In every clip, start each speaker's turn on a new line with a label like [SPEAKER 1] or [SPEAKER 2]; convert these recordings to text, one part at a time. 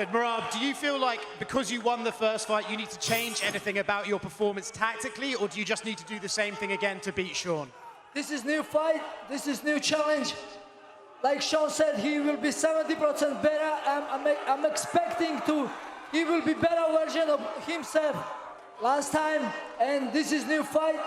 [SPEAKER 1] But Merab, do you feel like because you won the first fight, you need to change anything about your performance tactically, or do you just need to do the same thing again to beat Sean?
[SPEAKER 2] This is new fight. This is new challenge. Like Sean said, he will be 70% better. I'm expecting he will be better version of himself last time. And this is new fight.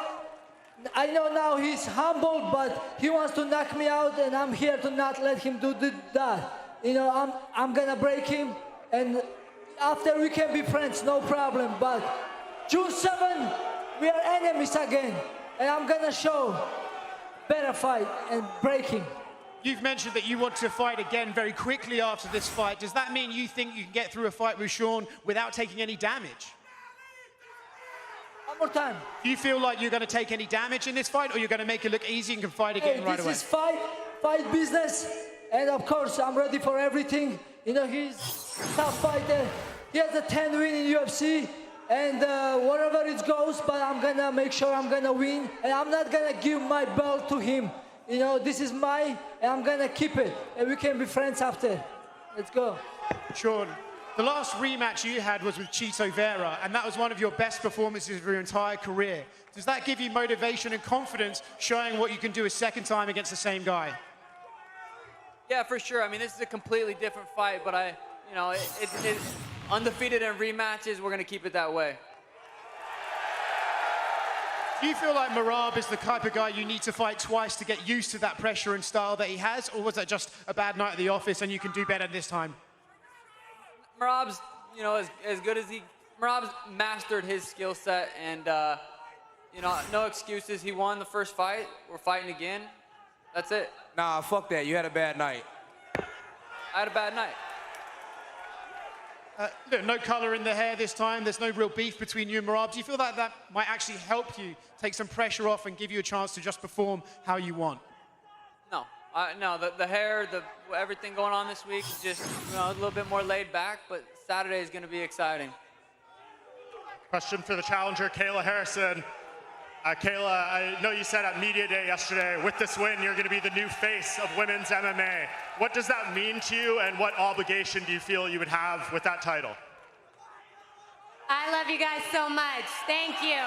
[SPEAKER 2] I know now he's humble, but he wants to knock me out, and I'm here to not let him do that. You know, I'm gonna break him, and after we can be friends, no problem. But June 7, we are enemies again, and I'm gonna show better fight and break him.
[SPEAKER 1] You've mentioned that you want to fight again very quickly after this fight. Does that mean you think you can get through a fight with Sean without taking any damage?
[SPEAKER 2] One more time.
[SPEAKER 1] Do you feel like you're going to take any damage in this fight, or you're going to make it look easy and can fight again right away?
[SPEAKER 2] This is fight business, and of course I'm ready for everything. You know, he's a tough fighter. He has a 10 win in UFC, and whatever it goes, but I'm gonna make sure I'm gonna win, and I'm not gonna give my belt to him. You know, this is mine, and I'm gonna keep it, and we can be friends after. Let's go.
[SPEAKER 1] Sean, the last rematch you had was with Chito Vera, and that was one of your best performances of your entire career. Does that give you motivation and confidence, showing what you can do a second time against the same guy?
[SPEAKER 3] Yeah, for sure. I mean, this is a completely different fight, but it's undefeated in rematches. We're gonna keep it that way.
[SPEAKER 1] Do you feel like Merab is the type of guy you need to fight twice to get used to that pressure and style that he has, or was that just a bad night at the office and you can do better this time?
[SPEAKER 3] Merab's, as good as Merab's mastered his skill set, and no excuses. He won the first fight. We're fighting again. That's it.
[SPEAKER 4] Nah, fuck that. You had a bad night.
[SPEAKER 3] I had a bad night.
[SPEAKER 1] No color in the hair this time. There's no real beef between you and Merab. Do you feel that might actually help you take some pressure off and give you a chance to just perform how you want?
[SPEAKER 3] No. No, the hair, everything going on this week is just a little bit more laid back, but Saturday is going to be exciting.
[SPEAKER 5] Question for the challenger, Kayla Harrison. Kayla, I know you said at Media Day yesterday, with this win, you're going to be the new face of women's MMA. What does that mean to you, and what obligation do you feel you would have with that title?
[SPEAKER 6] I love you guys so much. Thank you.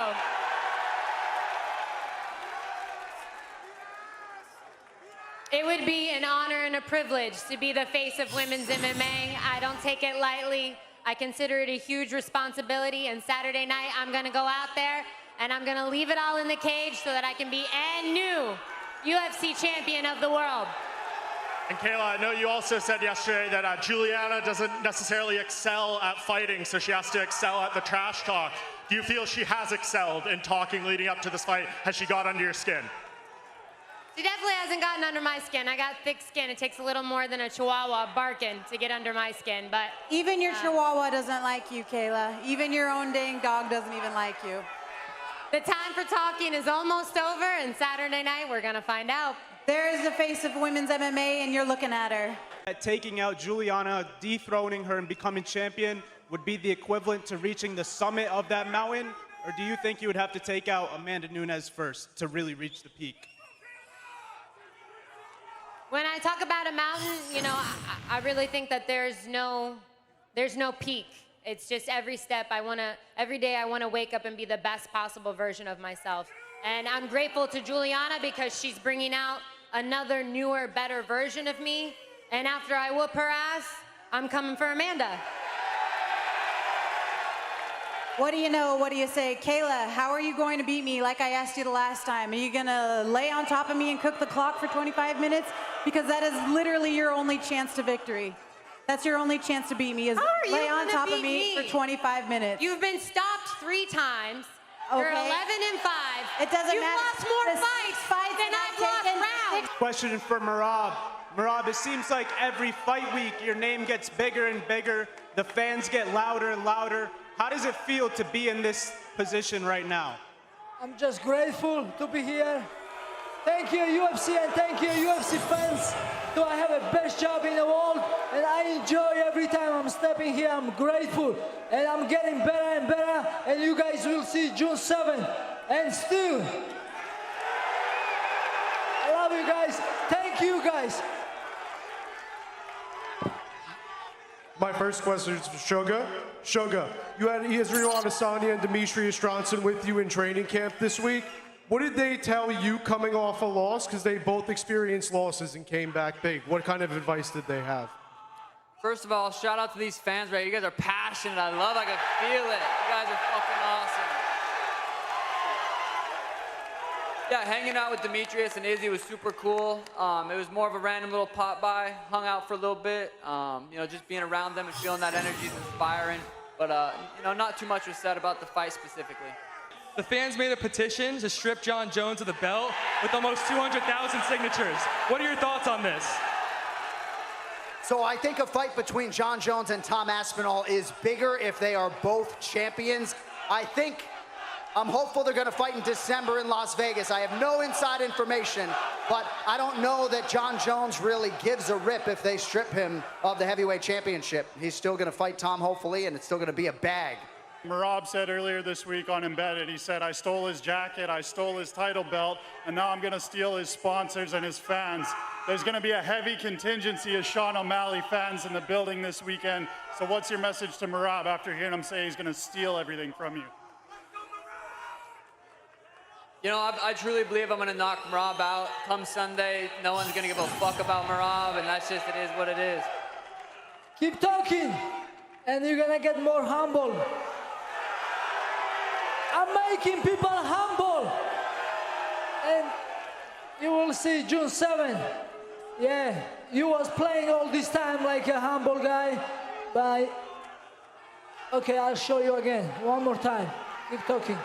[SPEAKER 6] It would be an honor and a privilege to be the face of women's MMA. I don't take it lightly. I consider it a huge responsibility, and Saturday night I'm going to go out there and I'm gonna leave it all in the cage so that I can be a new UFC champion of the world.
[SPEAKER 5] And Kayla, I know you also said yesterday that Juliana doesn't necessarily excel at fighting, so she has to excel at the trash talk. Do you feel she has excelled in talking leading up to this fight? Has she got under your skin?
[SPEAKER 6] She definitely hasn't gotten under my skin. I got thick skin. It takes a little more than a chihuahua barking to get under my skin, but...
[SPEAKER 7] Even your chihuahua doesn't like you, Kayla. Even your own dang dog doesn't even like you.
[SPEAKER 6] The time for talking is almost over, and Saturday night we're gonna find out.
[SPEAKER 7] There is the face of women's MMA, and you're looking at her.
[SPEAKER 8] Taking out Juliana, dethroning her, and becoming champion would be the equivalent to reaching the summit of that mountain? Or do you think you would have to take out Amanda Nunes first to really reach the peak?
[SPEAKER 6] When I talk about a mountain, I really think that there's no peak. It's just every step every day I wanna wake up and be the best possible version of myself. And I'm grateful to Juliana because she's bringing out another newer, better version of me. And after I whoop her ass, I'm coming for Amanda.
[SPEAKER 7] What do you know? What do you say? Kayla, how are you going to beat me like I asked you the last time? Are you gonna lay on top of me and cook the clock for 25 minutes? Because that is literally your only chance to victory. That's your only chance to beat me, is lay on top of me for 25 minutes.
[SPEAKER 6] You've been stopped 3 times. Okay. You're 11-5.
[SPEAKER 7] It doesn't
[SPEAKER 6] You've
[SPEAKER 7] matter.
[SPEAKER 6] lost more fights than I've lost rounds.
[SPEAKER 8] Question for Merab. Merab, it seems like every fight week your name gets bigger and bigger. The fans get louder and louder. How does it feel to be in this position right now?
[SPEAKER 2] I'm just grateful to be here. Thank you, UFC, and thank you, UFC fans. Do I have the best job in the world? And I enjoy every time I'm stepping here. I'm grateful, and I'm getting better and better. And you guys will see June 7th. And still, I love you guys. Thank you, guys.
[SPEAKER 9] My first question is for Sugar. Sugar, you had Israel Adesanya and Demetrius Johnson with you in training camp this week. What did they tell you coming off a loss? Because they both experienced losses and came back big. What kind of advice did they have?
[SPEAKER 3] First of all, shout out to these fans, right? You guys are passionate. I can feel it. You guys are fucking awesome. Yeah, hanging out with Demetrius and Izzy was super cool. It was more of a random little pop by. Hung out for a little bit. Just being around them and feeling that energy is inspiring. But, not too much was said about the fight specifically.
[SPEAKER 10] The fans made a petition to strip Jon Jones of the belt with almost 200,000 signatures. What are your thoughts on this?
[SPEAKER 11] So I think a fight between Jon Jones and Tom Aspinall is bigger if they are both champions. I'm hopeful they're going to fight in December in Las Vegas. I have no inside information, but I don't know that Jon Jones really gives a rip if they strip him of the heavyweight championship. He's still going to fight Tom, hopefully, and it's still going to be a bag.
[SPEAKER 5] Merab said earlier this week on Embedded, he said, I stole his jacket, I stole his title belt, and now I'm going to steal his sponsors and his fans. There's going to be a heavy contingency of Sean O'Malley fans in the building this weekend. So what's your message to Merab after hearing him say he's going to steal everything from you?
[SPEAKER 3] I truly believe I'm going to knock Merab out. Come Sunday, no one's going to give a fuck about Merab, and that's just, it is what it is.
[SPEAKER 2] Keep talking, and you're gonna get more humble. I'm making people humble, and you will see June 7. Yeah, you was playing all this time like a humble guy, but okay, I'll show you again, one more time. Keep talking.